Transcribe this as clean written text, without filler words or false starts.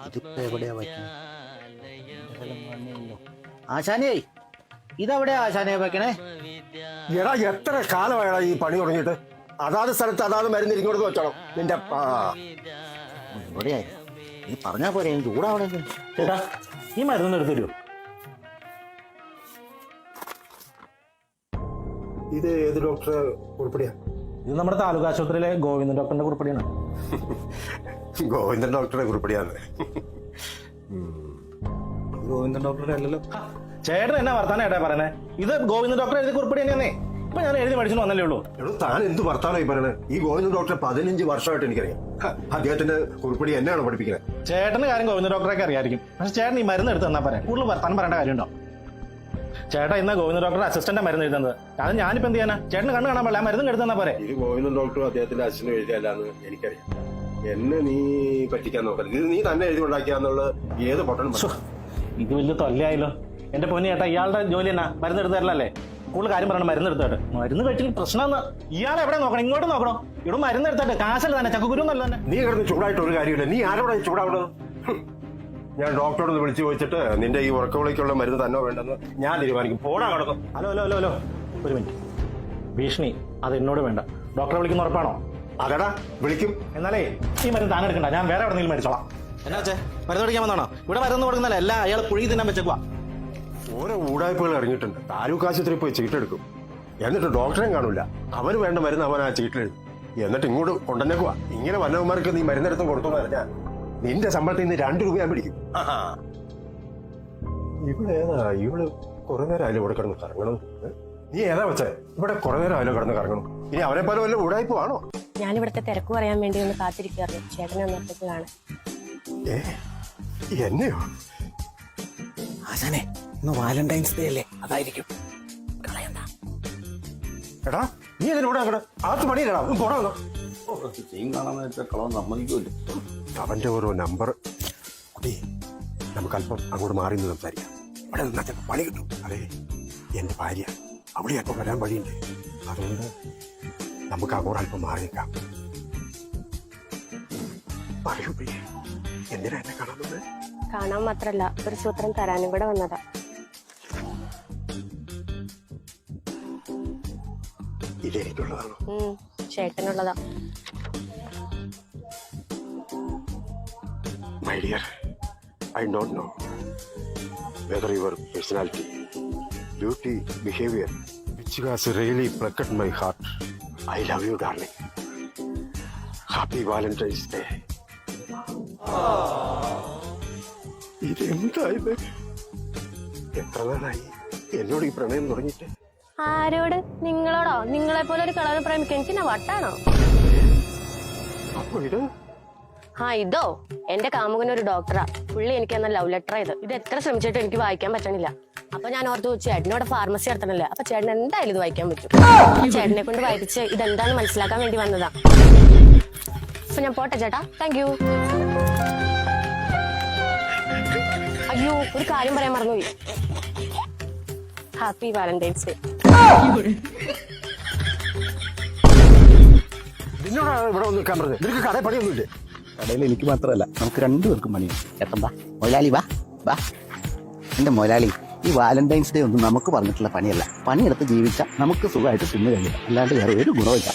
ഇതിപ്പോ എവിടെയാ പറ്റുന്നത്? ആശാനേ, ഇതെവിടെയാ ആശാനെ വെക്കണേ? എടാ എത്ര കാലമായടാ ഈ പണി തുടങ്ങിയിട്ട്? അതാത് സ്ഥലത്ത് അതാത് മരുന്ന് ഇങ്ങോട്ട് വെച്ചോളാം നിന്റെ. എവിടെയായി നീ പറഞ്ഞാ പോരെ, ചൂടാവണേ. ചേട്ടാ ഈ മരുന്ന് എടുത്തു തരുമോ? ഇത് ഏത് ഡോക്ടറെ കുറിപ്പടിയാ? ഇത് നമ്മുടെ താലൂക്ക് ആശുപത്രിയിലെ ഗോവിന്ദൻ ഡോക്ടറിന്റെ കുറിപ്പടിയാണ്. ഗോവിന്ദൻ ഡോക്ടറെ കുറിപ്പടിയാന്ന്? ഗോവിന്ദൻ ഡോക്ടറുടെ അല്ലല്ലോ. ചേട്ടൻ എന്നാ വർത്താനം ഏട്ടാ പറയണേ? ഇത് ഗോവിന്ദൻ ഡോക്ടർ എഴുതി കുറിപ്പടി തന്നെയാന്നേ. ഇപ്പൊ ഞാൻ എഴുതി പഠിച്ചു വന്നല്ലേ ഉള്ളൂ. എടോ താൻ എന്ത് വർത്താനമായി പറയണേ? ഈ ഗോവിന്ദൻ ഡോക്ടറെ 15 വർഷമായിട്ട് എനിക്കറിയാം. അദ്ദേഹത്തിന്റെ കുറിപ്പടി എന്നെയാണ് പഠിപ്പിക്കുന്നത്. ചേട്ടന് കാര്യം ഗോവിന്ദൻ ഡോക്ടറൊക്കെ അറിയായിരിക്കും. പക്ഷെ ചേട്ടൻ ഈ മരുന്ന് എടുത്ത് തന്നാ പറയാം. കൂടുതൽ വർത്താനം പറയേണ്ട കാര്യമുണ്ടോ? ചേട്ടാ ഇന്ന് ഗോവിന്ദൻ ഡോക്ടറുടെ അസിസ്റ്റന്റ് മരുന്ന് എഴുതുന്നത്. അത് ഞാനിപ്പോ എന്ത് ചെയ്യാനാ? ചേട്ടന് കണ്ണ് കാണാൻ പാടില്ല, മരുന്ന് എടുത്ത് തന്നാ പോരെ. ഇത് ഗോവിന്ദൻ ഡോക്ടറും അദ്ദേഹത്തിന്റെ അച്ഛനും എഴുതിയല്ലാന്ന് എനിക്കറിയാം. എന്നെ നീ പറ്റിക്കാൻ നോക്കരുത്. ഇത് നീ തന്നെ എഴുതി ഉണ്ടാക്കിയാന്നുള്ളത് ഏത് പൊട്ടനും. ഇത് വലിയ തൊല്ലയായല്ലോ. എന്റെ പൊന്നി ചേട്ടാ, ഇയാളുടെ ജോലി എന്നാ? മരുന്ന് എടുത്ത് തരലല്ലേ? കൂടുതൽ കാര്യം പറയണം. മരുന്ന് എടുത്തോട്ടെ. മരുന്ന് കഴിച്ചിട്ട് പ്രശ്നമെന്ന് ഇയാൾ എവിടെ നോക്കണം? ഇങ്ങോട്ട് നോക്കണോ? ഇവിടെ മരുന്ന് എടുത്തോട്ടെ. കാശല്ല തന്നെ, ചക്കുകുരു എന്നല്ല തന്നെ. നീ കിടന്ന് ചൂടായിട്ട് ഒരു കാര്യമില്ല. നീ ആരോടെ ചൂടാവുന്നത്? ഞാൻ ഡോക്ടറോട് വിളിച്ചു ചോദിച്ചിട്ട് നിന്റെ ഈ ഉറക്കവിളിക്കുള്ള മരുന്ന് തന്നോ വേണ്ടെന്ന് ഞാൻ തീരുമാനിക്കും. പോടാ കിടന്നു. ഹലോ ഹലോ ഹലോ ഹലോ, ഒരു മിനിറ്റ്. ഭീഷണി അത് എന്നോട് വേണ്ട. ഡോക്ടറെ വിളിക്കുന്ന ഉറപ്പാണോ? അതെടാ വിളിക്കും. എന്നാലേ ഈ മരുന്ന് താൻ എടുക്കണ്ട, ഞാൻ വേറെ എവിടെയെങ്കിലും മേടിച്ചോളാം. എന്നാ വെച്ചേ, മരുന്ന് പഠിക്കാൻ വന്നാണോ? ഇവിടെ മരുന്ന് കൊടുക്കുന്നല്ല, എല്ലാം അയാൾ കുഴി തിന്നാൻ വെച്ചേക്കുവാ. ഓരോ ഊടായ്പകൾ ഇറങ്ങിയിട്ടുണ്ട്. താലൂക്ക് ആശുപത്രിയിൽ പോയി ചീട്ടെടുക്കും, എന്നിട്ട് ഡോക്ടറെയും കാണൂല. അവന് വേണ്ട മരുന്ന് അവൻ ആ ചീട്ടിലെഴുതും, എന്നിട്ട് ഇങ്ങോട്ട് കൊണ്ടുവന്നേക്കുവാ. ഇങ്ങനെ വന്നവന്മാർക്ക് നീ മരുന്നെടുത്തും കൊടുത്തു പറഞ്ഞാൽ നിന്റെ ശമ്പളത്തിൽ നിന്ന് 2 രൂപ ഞാൻ പിടിക്കും. ഇവിടെ ഏതാ? ഇവിടെ കുറെ നേരം ആയാലും ഇവിടെ കിടന്ന് കറങ്ങണം. നീ ഏതാ വെച്ചേ? ഇവിടെ കുറെ നേരം ആയാലും കിടന്ന് കറങ്ങണം. ഇനി അവനെ പോലെ വല്ല ഊടായ്പാണോ? ഞാനിവിടുത്തെ തിരക്ക് പറയാൻ വേണ്ടി ഒന്ന് കാത്തിരിക്കാറുണ്ട്. ചേട്ടനെ അന്നത്തേക്ക് കാണാൻ. എന്നെയോ? ആശാനെ, ഇന്ന് വാലന്റൈൻസ് ഡേ അല്ലേ, അതായിരിക്കും. കളയണ്ട. എടാ നീ ഇതിലൂടെ ആത്ത് പണിയില്ലടാ, പോടാ. കളവ് സമ്മതിക്കൂല്ലോ. അവന്റെ ഓരോ നമ്പർ. കുട്ടി, നമുക്ക് അല്പം അങ്ങോട്ട് മാറി നിന്ന് സംസാരിക്കാം. ഇവിടെ നിന്നാ പണി കിട്ടും. അതെ, എന്റെ ഭാര്യ അവിടെ അല്പം വരാൻ വഴിയുണ്ട്. അതുകൊണ്ട് നമുക്ക് അങ്ങോട്ട് അല്പം മാറി നിൽക്കാം. പറയൂ പ്രിയേ, എന്തിനാ എന്നെ കാണാൻ വന്നത്? കാണാൻ മാത്രല്ല, ഒരു സൂത്രം തരാനും കൂടെ വന്നതാ. ഇതെനിക്കുള്ളതാണോ? ചേട്ടനുള്ളതാ. My dear, I don't know whether your personality, beauty, behavior, which has really plucked my heart. I love you, darling. Happy Valentine's Day. ഇതെന്താ ഇത്? എത്ര നാളായി എന്നോട് ഈ പ്രണയം തുടങ്ങിയിട്ട്? ആരോട്? നിങ്ങളോടോ? നിങ്ങളെ പോലെ ഒരു കളവ് പ്രേമിക്കാൻ എനിക്ക് വട്ടാണോ? അപ്പൊ ഇത് ഇതോ എന്റെ കാമുകനൊരു ഡോക്ടറാ. പുള്ളി എനിക്ക് എന്ന ലവ് ലെറ്റർ ഇത് എത്ര ശ്രമിച്ചിട്ട് എനിക്ക് വായിക്കാൻ പറ്റണില്ല. അപ്പൊ ഞാൻ ഓർത്തു, ചേട്ടനോട് ഫാർമസി നടത്തണല്ലേ, അപ്പൊ ചേട്ടൻ എന്തായാലും ഇത് വായിക്കാൻ പറ്റും. ചേട്ടനെ കൊണ്ട് വായിപ്പിച്ച് ഇതെന്താന്ന് മനസ്സിലാക്കാൻ വേണ്ടി വന്നതാ. അപ്പൊ ഞാൻ പോട്ടെ ചേട്ടാ. Thank you. അയ്യോ, ഒരു കാര്യം പറയാൻ മറന്നുപോയി. Happy Valentine's day. നിന്നോടാ ഇവിടെ ഒന്ന് നിൽക്കാൻ പറഞ്ഞത്? നിനക്ക് കടയിൽ പണിയൊന്നുമില്ലേ? കടയിൽ എനിക്ക് മാത്രമല്ല, നമുക്ക് 2 പേർക്കും പണിയുണ്ട്. എത്തമ്പാ മൊലാലി, വാ വാ. എന്റെ മൊലാലി, ഈ വാലന്റൈൻസ് ഡേ ഒന്നും നമുക്ക് പറഞ്ഞിട്ടുള്ള പണിയല്ല. പണിയെടുത്ത് ജീവിച്ചാൽ നമുക്ക് സുഖമായിട്ട് തിന്നു കഴിയാം, അല്ലാണ്ട് വേറെ ഒരു ഗുണമില്ല.